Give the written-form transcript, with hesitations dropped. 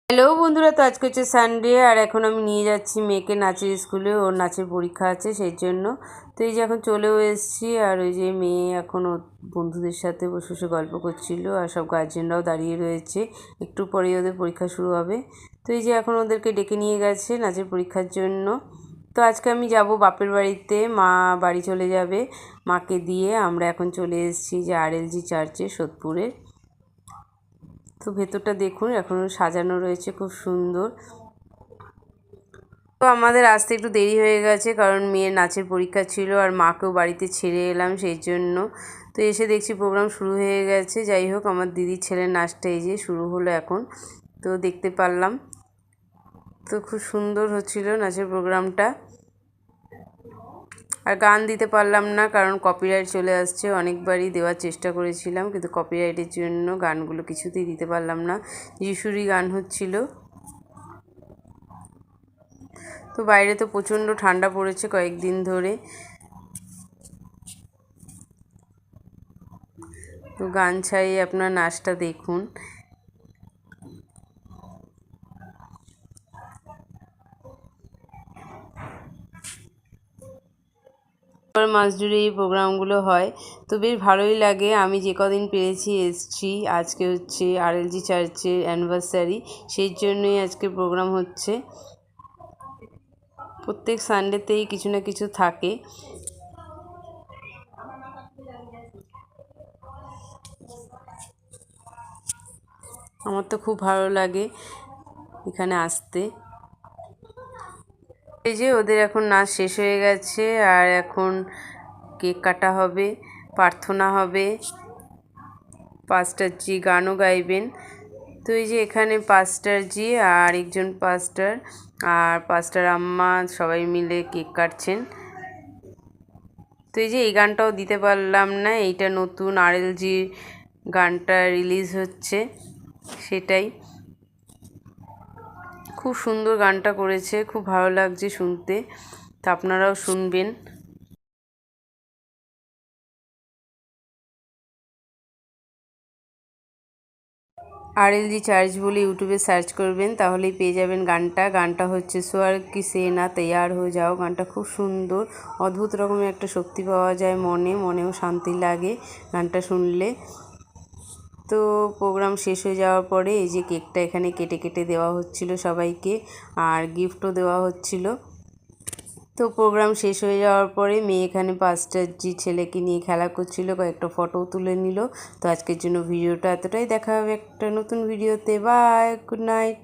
Hello বন্ধুরা, তো আজকে হচ্ছে সানডে আর এখন আমি নিয়ে যাচ্ছি মেয়েকে নাচের স্কুলে। ওর নাচের পরীক্ষা আছে সেই জন্য। তো এই যে এখন চলেও এসেছি, আর ওই যে মেয়ে এখন ওর বন্ধুদের সাথে বসে বসে গল্প করছিল, আর সব গার্জেনরাও দাঁড়িয়ে রয়েছে। একটু পরেই ওদের পরীক্ষা শুরু হবে। তো এই যে এখন ওদেরকে ডেকে নিয়ে গেছে নাচের পরীক্ষার জন্য। তো আজকে আমি যাব বাপের বাড়িতে, মা বাড়ি চলে যাবে। মাকে দিয়ে আমরা এখন চলে এসেছি যে RLG চার্চে সোদপুরের। তো ভেতরটা দেখুন, এখনও সাজানো রয়েছে খুব সুন্দর। তো আমাদের আসতে একটু দেরি হয়ে গেছে, কারণ মেয়ের নাচের পরীক্ষা ছিল আর মাকেও বাড়িতে ছেড়ে এলাম সেই জন্য। তো এসে দেখছি প্রোগ্রাম শুরু হয়ে গেছে। যাই হোক, আমার দিদির ছেলের নাচটা এই যে শুরু হলো এখন, তো দেখতে পারলাম। তো খুব সুন্দর হচ্ছিল নাচের প্রোগ্রামটা। আর গান দিতে পারলাম না, কারণ কপিরাইট চলে আসছে। অনেকবারই দেওয়ার চেষ্টা করেছিলাম, কিন্তু কপিরাইটের জন্য গানগুলো কিছুতেই দিতে পারলাম না। যিশুরই গান হচ্ছিল। তো বাইরে তো প্রচণ্ড ঠান্ডা পড়েছে কয়েকদিন ধরে। তো গান ছাড়িয়ে আপনার নাচটা দেখুন। মাস জুড়ে এই প্রোগ্রামগুলো হয়, তো বেশ ভালোই লাগে। আমি যে কদিন পেরেছি এসছি। আজকে হচ্ছে RLG চার্চের অ্যানিভার্সারি, সেই জন্যই আজকে প্রোগ্রাম হচ্ছে। প্রত্যেক সানডেতেই কিছু না কিছু থাকে। আমার তো খুব ভালো লাগে এখানে আসতে। এই যে ওদের এখন নাচ শেষ হয়ে গেছে, আর এখন কেক কাটা হবে, প্রার্থনা হবে, পাস্টারজি গানও গাইবেন। তো এই যে এখানে পাস্টারজি আর একজন পাস্টার আর পাস্টার আম্মা সবাই মিলে কেক কাটছেন। তো এই যে এই গানটাও দিতে পারলাম না, এইটা নতুন RLGর গানটা রিলিজ হচ্ছে, সেটাই। খুব সুন্দর গানটা করেছে, খুব ভালো লাগছে শুনতে। তা আপনারাও শুনবেন। RLG চার্চ বলে ইউটিউবে সার্চ করবেন, তাহলেই পেয়ে যাবেন গানটা। গানটা হচ্ছে স্বর্গ কি সেনা তৈয়ার হয়ে যাও। গানটা খুব সুন্দর, অদ্ভুত রকমের একটা শক্তি পাওয়া যায় মনেও শান্তি লাগে গানটা শুনলে। তো প্রোগ্রাম শেষ হয়ে যাওয়ার পরে এই যে কেকটা এখানে কেটে কেটে দেওয়া হচ্ছিল সবাইকে, আর গিফটও দেওয়া হচ্ছিল। তো প্রোগ্রাম শেষ হয়ে যাওয়ার পরে মেয়ে এখানে পাস্টারজি ছেলেকে নিয়ে খেলা করছিল, কয়েকটা ফটোও তুলে নিল। তো আজকের জন্য ভিডিওটা এতটাই। দেখা হবে একটা নতুন ভিডিওতে। Bye, good night.